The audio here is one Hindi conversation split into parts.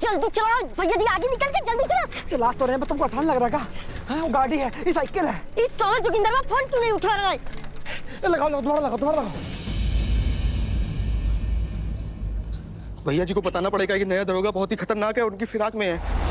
जल्दी चलो भैया जी, आगे निकल के जल्दी चलो। चला तो रहे, तुमको आसान लग रहा है? हाँ, वो गाड़ी है, ये साइकिल है। इस साला जोगिंदर का फोन क्यों नहीं उठा रहा है? लगाओ दोबारा लगाओ। भैया जी को बताना पड़ेगा कि नया दरोगा बहुत ही खतरनाक है, उनकी फिराक में है।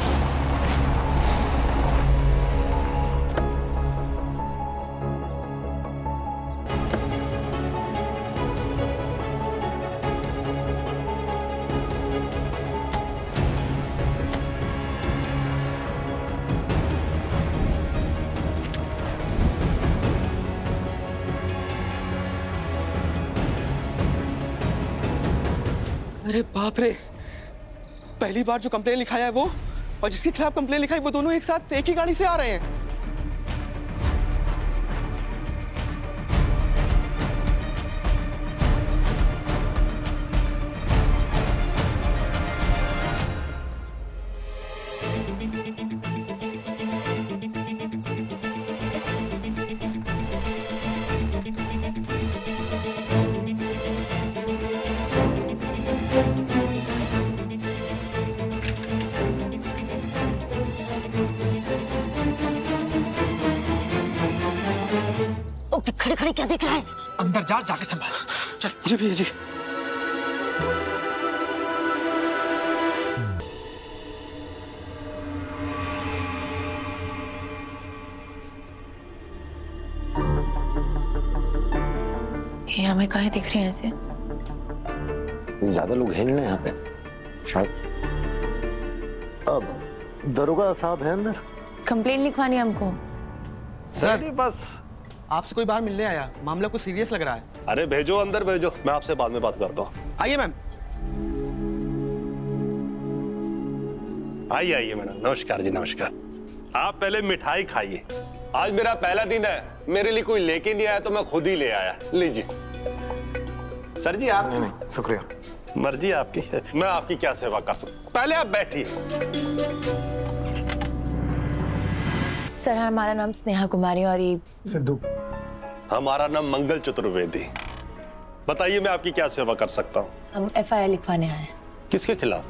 अरे बाप रे, पहली बार जो कंप्लेन लिखाया है वो और जिसके खिलाफ कंप्लेन लिखा है वो दोनों एक साथ एक ही गाड़ी से आ रहे हैं। खड़े खड़े क्या देख रहा है? अंदर जा, जाके संभाल। चल जी भैया जी। ये हमें काहे दिख रहे हैं ऐसे? ज्यादा लोग हैं ना यहाँ पे शायद। अब दरोगा साहब है अंदर। कंप्लेन लिखवानी है हमको। सर बस आपसे कोई बाहर मिलने आया, मामला कुछ सीरियस लग रहा है। अरे भेजो, अंदर भेजो, मैं आपसे बाद में बात करता हूँ। आइए मैम। आइए आइए मैडम, नमस्कार जी नमस्कार। आप पहले मिठाई खाइए, आज मेरा पहला दिन है, मेरे लिए कोई लेके नहीं आया तो मैं खुद ही ले आया। लीजिए सर जी। आप नहीं शुक्रिया। मर्जी आपकी है, मैं आपकी क्या सेवा कर सकता हूँ। पहले आप बैठिए। सर हमारा नाम स्नेहा कुमारी और ये सिद्धू। हमारा नाम मंगल चतुर्वेदी। बताइए मैं आपकी क्या सेवा कर सकता हूँ। हम FIR लिखवाने आए हैं। किसके खिलाफ?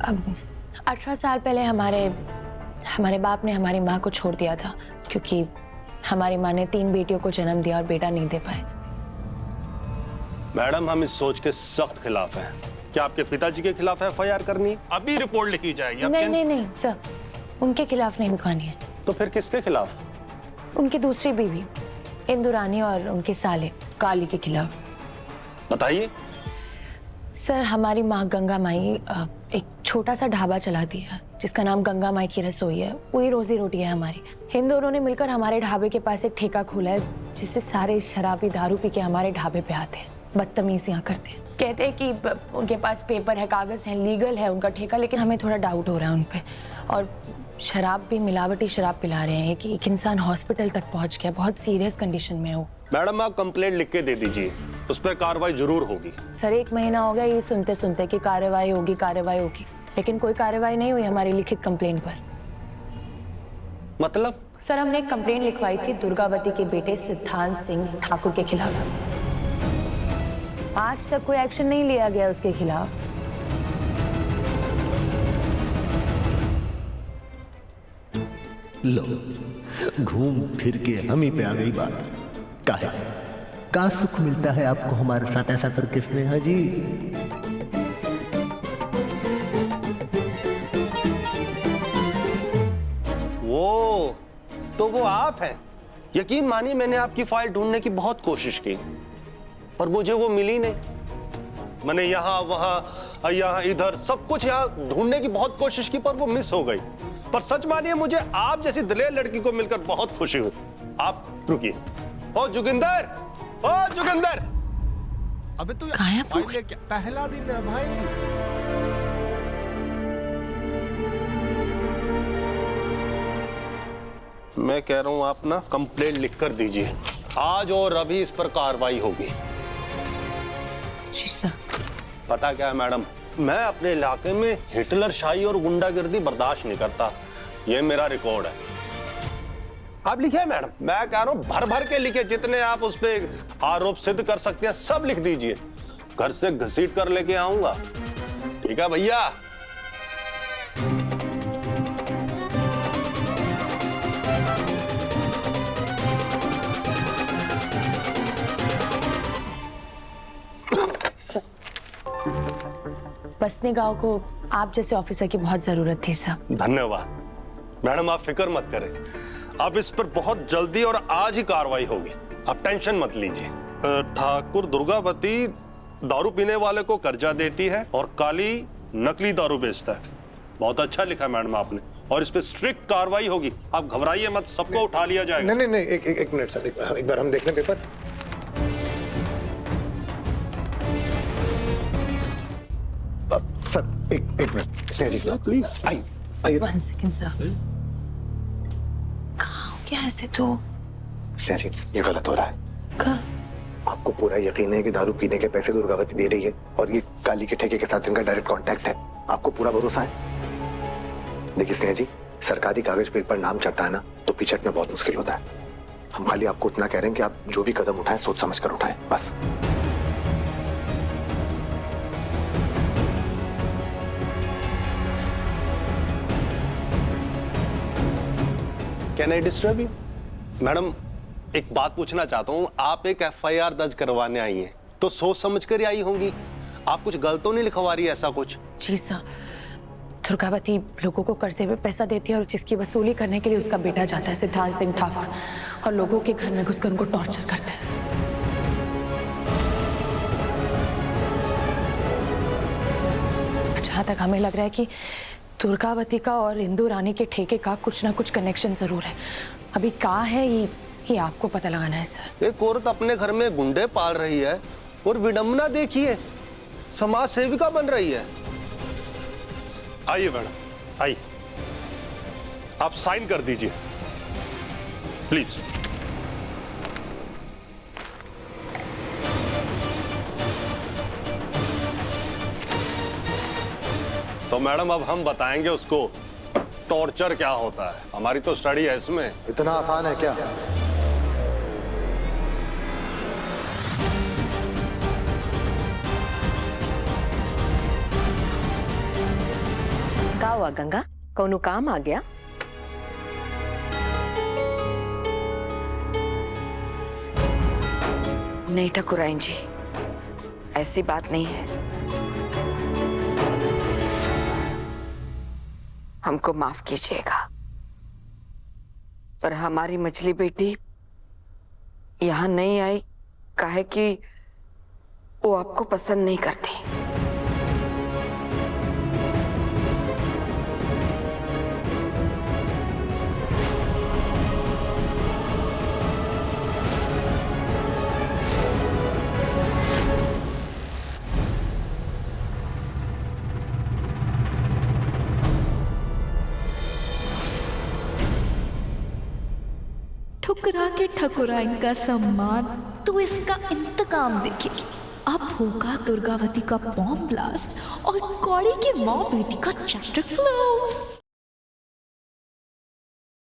अब 18 साल पहले हमारे बाप ने हमारी माँ को छोड़ दिया था क्योंकि हमारी माँ ने 3 बेटियों को जन्म दिया और बेटा नहीं दे पाए। मैडम हम इस सोच के सख्त खिलाफ हैं। क्या आपके पिताजी के खिलाफ FIR करनी? अभी रिपोर्ट लिखी जाएगी। नहीं सर, उनके खिलाफ नहीं लिखवानी है। तो फिर किसके खिलाफ? उनकी दूसरी बीवी इंदु रानी और उनके साले काली के खिलाफ। बताइए। सर हमारी माँ गंगा माई एक छोटा सा ढाबा चलाती है जिसका नाम गंगा माई की रसोई है। वही रोजी रोटी है हमारी। इन दोनों ने मिलकर हमारे ढाबे के पास एक ठेका खोला है जिससे सारे शराबी दारू पी के हमारे ढाबे पे आते हैं, बदतमीजियां करते हैं। कहते हैं कि उनके पास पेपर है, कागज है, लीगल है उनका ठेका, लेकिन हमें थोड़ा डाउट हो रहा है उन पे। और शराब भी, मिलावटी शराब पिला रहे हैं कि एक इंसान हॉस्पिटल तक पहुंच गया, बहुत सीरियस कंडीशन में हो। मैडम आप कंप्लेंट लिख के दे दीजिए, उस पर कार्रवाई जरूर होगी। सर 1 महीना हो गया ये सुनते सुनते कि कार्रवाई होगी, लेकिन कोई कार्रवाई नहीं हुई हमारी लिखित कंप्लेंट पर। मतलब? सर हमने एक कंप्लेंट लिखवाई थी दुर्गावती के बेटे सिद्धांत सिंह ठाकुर के खिलाफ। आज तक कोई एक्शन नहीं लिया गया उसके खिलाफ। लो, घूम फिर के हम ही पे आ गई बात। काहे का सुख मिलता है आपको हमारे साथ ऐसा करके स्नेहा जी? वो आप हैं। यकीन मानिए मैंने आपकी फाइल ढूंढने की बहुत कोशिश की पर मुझे वो मिली नहीं। मैंने यहाँ वहाँ यहाँ इधर सब कुछ यहाँ ढूंढने की बहुत कोशिश की पर वो मिस हो गई। पर सच मानिए मुझे आप जैसी दिलेर लड़की को मिलकर बहुत खुशी हुई। आप रुकिए। ओ जोगिंदर, ओ जोगिंदर। अबे तू पहला दिन है भाई। मैं कह रहा हूं आप ना कंप्लेंट लिख कर दीजिए, आज और अभी इस पर कार्रवाई होगी। जी सर। पता क्या है मैडम, मैं अपने इलाके में हिटलर शाही और गुंडागिर्दी बर्दाश्त नहीं करता। ये मेरा रिकॉर्ड है। आप लिखिए मैडम, मैं कह रहा हूं भर भर के लिखे, जितने आप उस पे आरोप सिद्ध कर सकते हैं सब लिख दीजिए। घर से घसीट कर लेके आऊंगा, ठीक है भैया। बसने गांव को आप जैसे ऑफिसर की बहुत जरूरत थी सर। धन्यवाद मैडम, आप फिक्र मत करें, अब इस पर बहुत जल्दी और आज ही कार्रवाई होगी, आप टेंशन मत लीजिए। ठाकुर दुर्गावती दारू पीने वाले को कर्जा देती है और काली नकली दारू बेचता है। बहुत अच्छा लिखा मैडम आपने, और इस पे स्ट्रिक्ट कार्रवाई होगी, आप घबराइए मत, सबको उठा लिया जाएगा। नहीं नहीं, एक मिनट सर, एक बार हम देख लें पेपर। सर एक मिनट स्नेहा जी प्लीज आइए। 1 सेकंड सर। कहाँ हो गया ऐसे तो? स्नेहा जी ये गलत हो रहा है। कहाँ? आपको पूरा यकीन है कि दारू पीने के पैसे दुर्गावती दे रही है और ये काली के ठेके के साथ इनका डायरेक्ट कांटेक्ट है, आपको पूरा भरोसा है? देखिए स्नेहा जी, सरकारी कागज पे एक बार नाम चढ़ता है ना तो पीछे हटना बहुत मुश्किल होता है। हम खाली आपको इतना कह रहे हैं कि आप जो भी कदम उठाएं सोच समझ कर उठाएं, बस। Can I disturb you? Madam एक बात पूछना चाहता हूँ, आप एक FIR दर्ज करवाने आई हैं तो सोच समझ कर ही आई होंगी, आप कुछ गलत तो नहीं लिखवा रही ऐसा कुछ? जी सर, दुर्गावती लोगों को कर्जे पे पैसा देती है और जिसकी वसूली करने के लिए उसका बेटा जाता है सिद्धांत सिंह ठाकुर, और लोगों के घर में घुसकर उनको टॉर्चर करता है। जहाँ तक हमें लग रहा है कि दुर्गावती का और इंदू रानी के ठेके का कुछ ना कुछ कनेक्शन जरूर है। अभी कहाँ है ये आपको पता लगाना है सर। एक औरत अपने घर में गुंडे पाल रही है और विडंबना देखिए, समाज सेविका बन रही है। आइए मैडम आइए, आप साइन कर दीजिए प्लीज। तो मैडम अब हम बताएंगे उसको टॉर्चर क्या होता है, हमारी तो स्टडी है इसमें। इतना आसान है क्या? का हुआ गंगा, कौनो काम आ गया? नहीं ठाकुराइन जी, ऐसी बात नहीं है। हमको माफ कीजिएगा, पर हमारी मछली बेटी यहाँ नहीं आई काहे कि वो आपको पसंद नहीं करती। ठुकरा के ठकुराइन का सम्मान तो इसका इंतकाम देखेगी। अब होगा दुर्गावती का बॉम्ब ब्लास्ट और कौड़ी की माँ बेटी का चैप्टर क्लोज।